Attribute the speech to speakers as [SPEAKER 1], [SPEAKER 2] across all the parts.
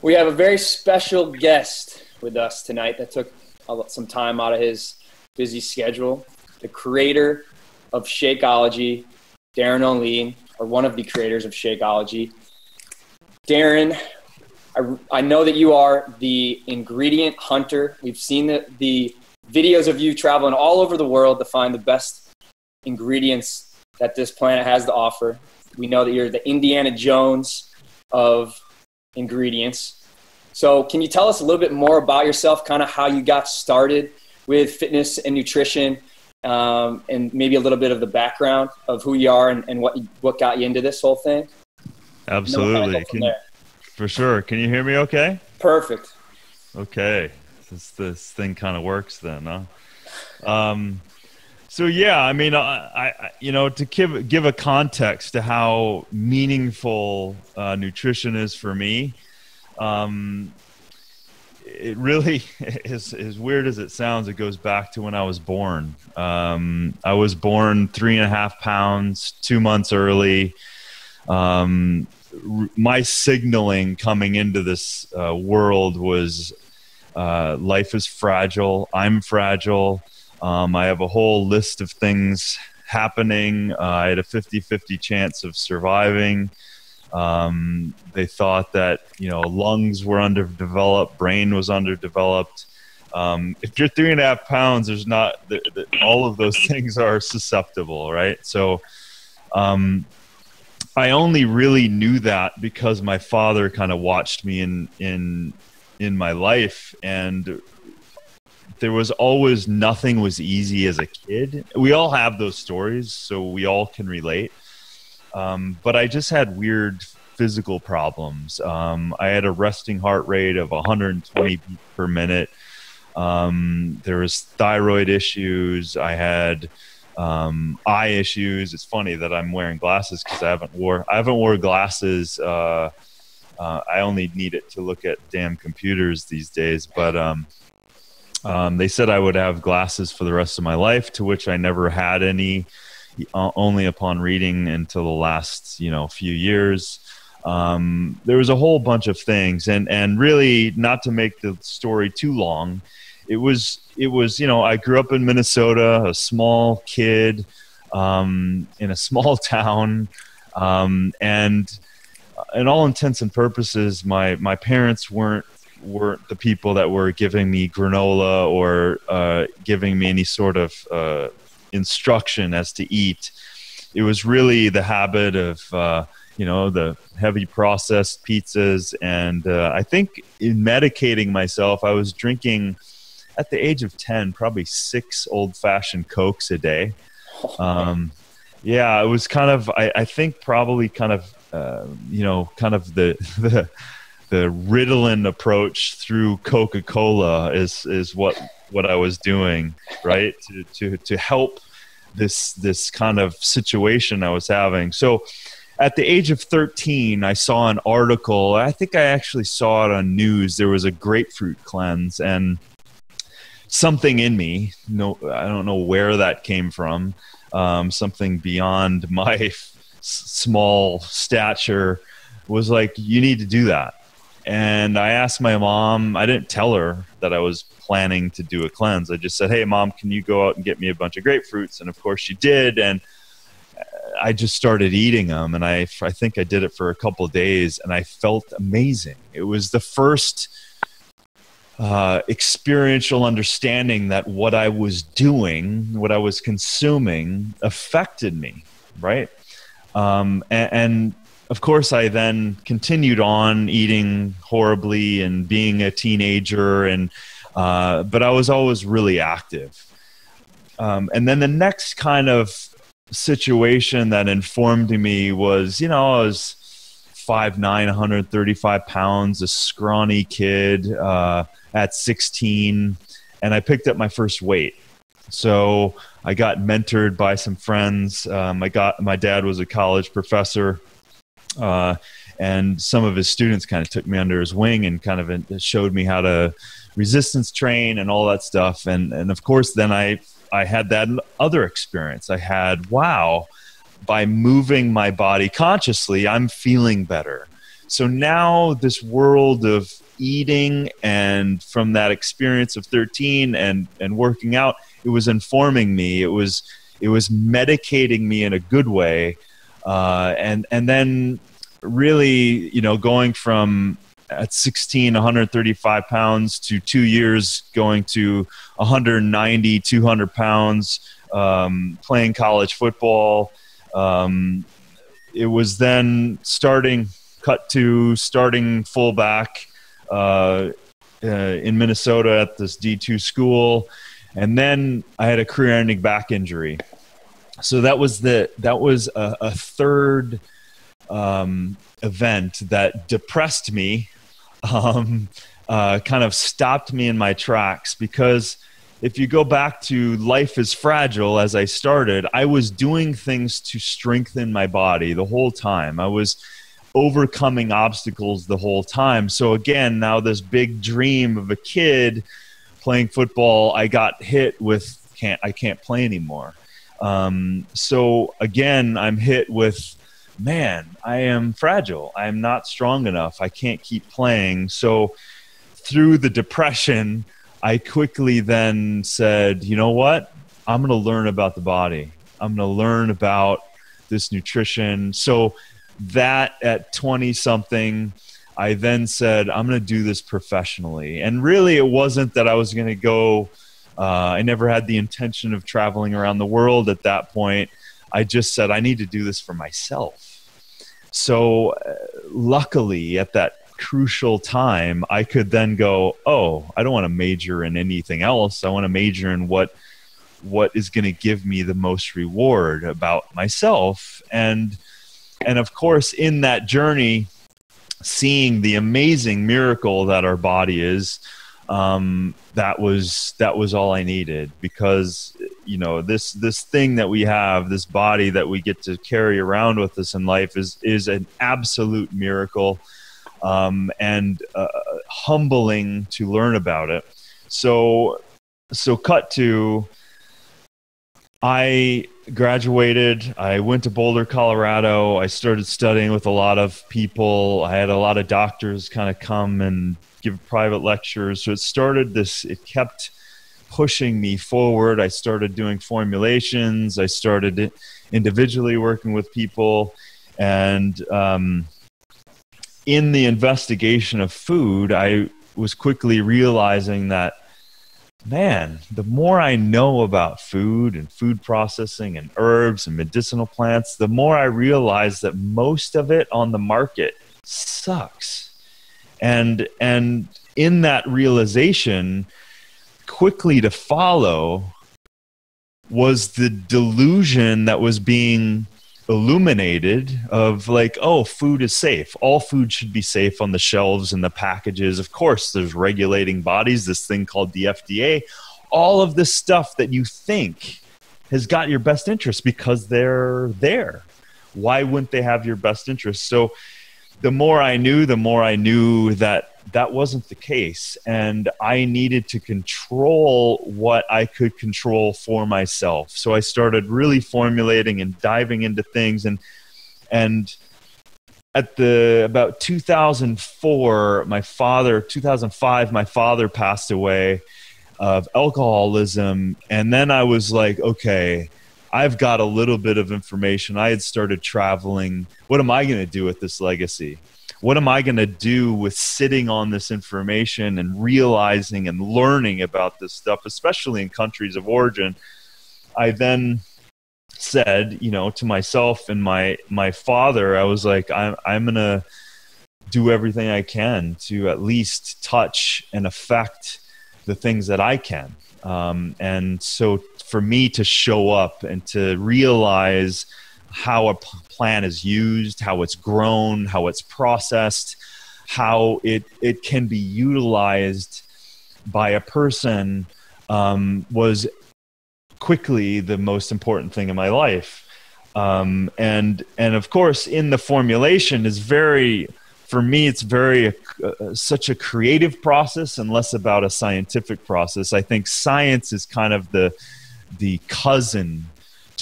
[SPEAKER 1] We have a very special guest with us tonight that took some time out of his busy schedule. The creator of Shakeology, Darin Olien, or one of the creators of Shakeology. Darin, I know that you are the ingredient hunter. We've seen the videos of you traveling all over the world to find the best ingredients that this planet has to offer. We know that you're the Indiana Jones of ingredients. So can you tell us a little bit more about yourself, kind of how you got started with fitness and nutrition, and maybe a little bit of the background of who you are and what got you into this whole thing?
[SPEAKER 2] Absolutely. For sure. Can you hear me okay?
[SPEAKER 1] Perfect.
[SPEAKER 2] Okay. This thing kind of works then, huh? So yeah, I mean, I to give a context to how meaningful nutrition is for me, it really is, as weird as it sounds, it goes back to when I was born. I was born 3.5 pounds, 2 months early. My signaling coming into this world was life is fragile. I'm fragile. I have a whole list of things happening. I had a 50-50 chance of surviving. They thought that, lungs were underdeveloped, brain was underdeveloped. If you're 3.5 pounds, there's not, all of those things are susceptible, right? So I only really knew that because my father kind of watched me in my life, and there was always, nothing was easy as a kid. We all have those stories, so we all can relate. But I just had weird physical problems. I had a resting heart rate of 120 beats per minute. There was thyroid issues. I had eye issues. It's funny that I'm wearing glasses because I haven't wore glasses. I only need it to look at damn computers these days. But they said I would have glasses for the rest of my life, to which I never had any, only upon reading until the last, few years. There was a whole bunch of things, and really, not to make the story too long, it was, I grew up in Minnesota, a small kid, in a small town. And in all intents and purposes, my parents weren't the people that were giving me granola or giving me any sort of instruction as to eat. It was really the habit of the heavy processed pizzas, and I think in medicating myself, I was drinking at the age of 10 probably 6 old-fashioned Cokes a day. Yeah, it was kind of, I think probably kind of kind of the Ritalin approach through Coca-Cola is what I was doing, right? To help this kind of situation I was having. So at the age of 13, I saw an article. I think I actually saw it on news. There was a grapefruit cleanse, and something in me, I don't know where that came from, something beyond my small stature was like, you need to do that. And I asked my mom. I didn't tell her that I was planning to do a cleanse. I just said, hey, Mom, can you go out and get me a bunch of grapefruits? And of course she did. And I just started eating them. And I think I did it for a couple of days, and I felt amazing. It was the first experiential understanding that what I was doing, what I was consuming, affected me, right? And of course, I then continued on eating horribly and being a teenager, but I was always really active. And then the next kind of situation that informed me was, I was 5'9", 135 pounds, a scrawny kid at 16, and I picked up my first weight. So I got mentored by some friends. My dad was a college professor. And some of his students kind of took me under his wing and kind of showed me how to resistance train and all that stuff. And of course, then I had that other experience. I had, wow, by moving my body consciously, I'm feeling better. So now this world of eating, and from that experience of 13 and working out, it was informing me. It was medicating me in a good way. And then really, going from at 16, 135 pounds to 2 years going to 190, 200 pounds, playing college football. It was then starting fullback in Minnesota at this D2 school. And then I had a career-ending back injury. So that was a third event that depressed me, kind of stopped me in my tracks, because if you go back to life is fragile, as I started, I was doing things to strengthen my body the whole time. I was overcoming obstacles the whole time. So again, now this big dream of a kid playing football, I got hit with, I can't play anymore. So again, I'm hit with, man, I am fragile. I'm not strong enough. I can't keep playing. So through the depression, I quickly then said, you know what? I'm going to learn about the body. I'm going to learn about this nutrition. So that at 20 something, I then said, I'm going to do this professionally. And really it wasn't that I was going to go, I never had the intention of traveling around the world at that point. I just said, I need to do this for myself. So luckily at that crucial time, I could then go, oh, I don't want to major in anything else. I want to major in what is going to give me the most reward about myself. And of course, in that journey, seeing the amazing miracle that our body is, that was all I needed, because this thing that we have, this body that we get to carry around with us in life is an absolute miracle, and humbling to learn about it. So cut to, I graduated, I went to Boulder, Colorado. I started studying with a lot of people. I had a lot of doctors kind of come and give private lectures. So it kept pushing me forward. I started doing formulations. I started individually working with people. And in the investigation of food, I was quickly realizing that, man, the more I know about food and food processing and herbs and medicinal plants, the more I realize that most of it on the market sucks. And in that realization, quickly to follow was the delusion that was being illuminated of like, oh, food is safe. All food should be safe on the shelves and the packages. Of course, there's regulating bodies, this thing called the FDA, all of this stuff that you think has got your best interest because they're there. Why wouldn't they have your best interest? So the more I knew that that wasn't the case. And I needed to control what I could control for myself. So I started really formulating and diving into things. And at about 2005, my father passed away of alcoholism. And then I was like, okay, I've got a little bit of information. I had started traveling. What am I going to do with this legacy? What am I going to do with sitting on this information and realizing and learning about this stuff, especially in countries of origin? I then said, to myself and my father, I was like, I'm going to do everything I can to at least touch and affect the things that I can. And so for me to show up and to realize how a plant is used, how it's grown, how it's processed, how it can be utilized by a person, was quickly the most important thing in my life. And of course, in the formulation is for me, it's very such a creative process and less about a scientific process. I think science is kind of the cousin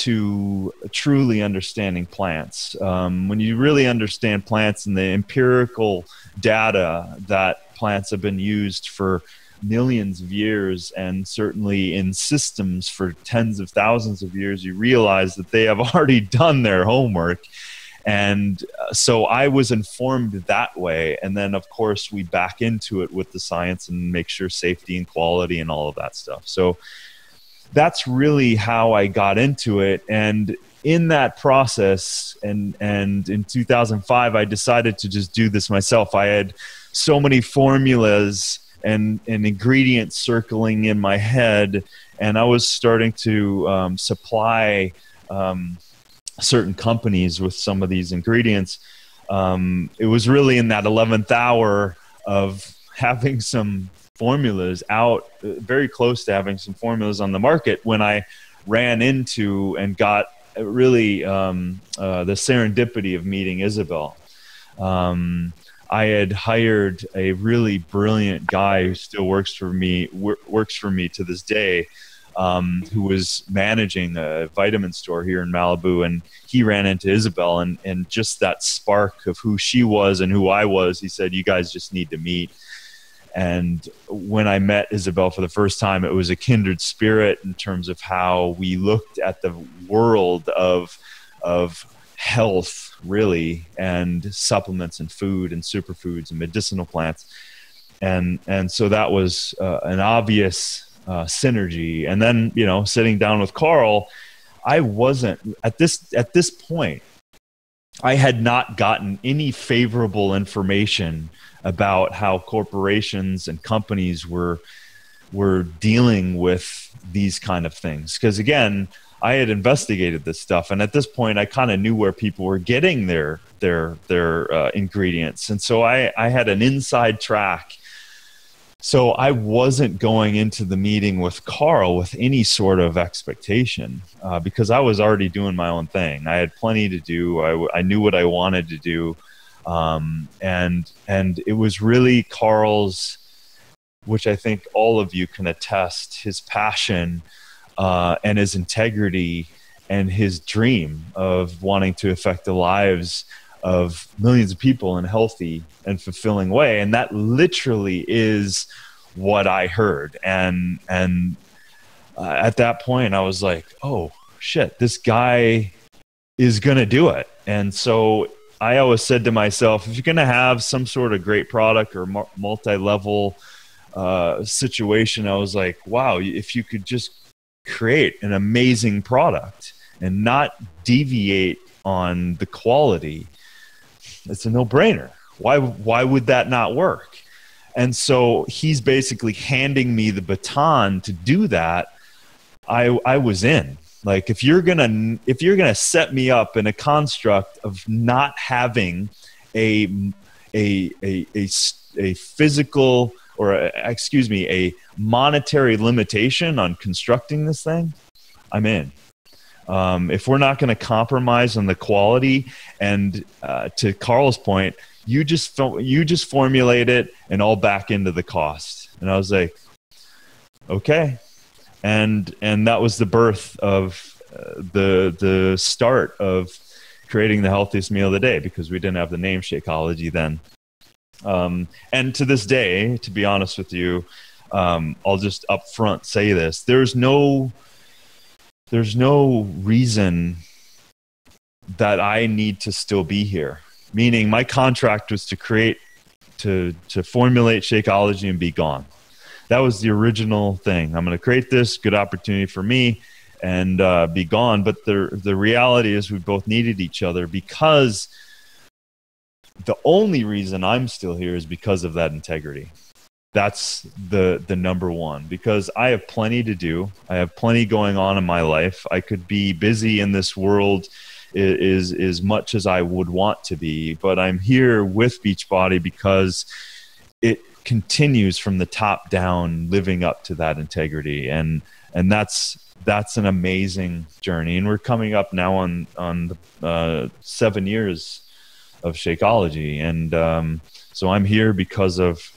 [SPEAKER 2] to truly understanding plants. When you really understand plants and the empirical data that plants have been used for millions of years, and certainly in systems for tens of thousands of years, you realize that they have already done their homework. And so I was informed that way. And then, of course, we back into it with the science and make sure safety and quality and all of that stuff. So that's really how I got into it. And in that process, and in 2005, I decided to just do this myself. I had so many formulas and ingredients circling in my head, and I was starting to supply certain companies with some of these ingredients. It was really in that 11th hour of having some formulas out, very close to having some formulas on the market, when I ran into and got really the serendipity of meeting Isabel. I had hired a really brilliant guy who still works for me to this day, who was managing a vitamin store here in Malibu, and he ran into Isabel, and just that spark of who she was and who I was, he said, "You guys just need to meet." And when I met Isabel for the first time, it was a kindred spirit in terms of how we looked at the world of health, really, and supplements and food and superfoods and medicinal plants. And so that was an obvious synergy. And then, sitting down with Carl, I wasn't at this point, I had not gotten any favorable information about how corporations and companies were dealing with these kind of things. Because again, I had investigated this stuff, and at this point, I kind of knew where people were getting their ingredients, and so I had an inside track. So I wasn't going into the meeting with Carl with any sort of expectation, because I was already doing my own thing. I had plenty to do. I knew what I wanted to do, and it was really Carl's, which I think all of you can attest, his passion and his integrity and his dream of wanting to affect the lives of millions of people in a healthy and fulfilling way. And that literally is what I heard. And at that point, I was like, oh, shit, this guy is going to do it. And so I always said to myself, if you're going to have some sort of great product or multi-level situation, I was like, wow, if you could just create an amazing product and not deviate on the quality, it's a no-brainer. Why would that not work? And so he's basically handing me the baton to do that. I was in. Like, if you're gonna set me up in a construct of not having a physical, or a monetary limitation on constructing this thing, I'm in. If we're not going to compromise on the quality, and to Carl's point, you just formulate it and I'll back into the cost. And I was like, okay. And that was the birth of the start of creating the healthiest meal of the day, because we didn't have the name Shakeology then. And to this day, to be honest with you, I'll just up front say this: there's no reason that I need to still be here. Meaning, my contract was to formulate Shakeology and be gone. That was the original thing. I'm going to create this, good opportunity for me, and be gone. But the reality is, we both needed each other, because the only reason I'm still here is because of that integrity. That's the number one, because I have plenty to do. I have plenty going on in my life. I could be busy in this world as much as I would want to be, but I'm here with Beachbody because it continues from the top down, living up to that integrity. And that's an amazing journey. And we're coming up now on the 7 years of Shakeology. And so I'm here because of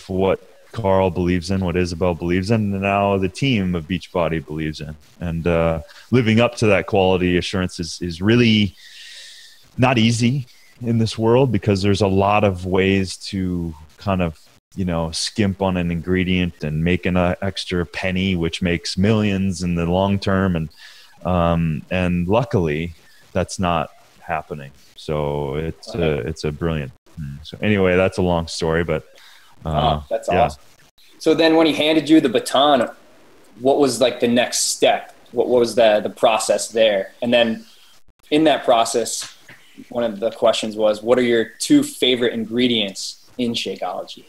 [SPEAKER 2] what Carl believes in, what Isabel believes in, and now the team of Beachbody believes in. And living up to that quality assurance is really not easy in this world, because there's a lot of ways to kind of, skimp on an ingredient and make an extra penny, which makes millions in the long term. And luckily that's not happening. So it's a brilliant. So anyway, that's a long story, but
[SPEAKER 1] that's awesome. So then when he handed you the baton, what was like the next step? What was the process there? And then in that process, one of the questions was, what are your 2 favorite ingredients in Shakeology?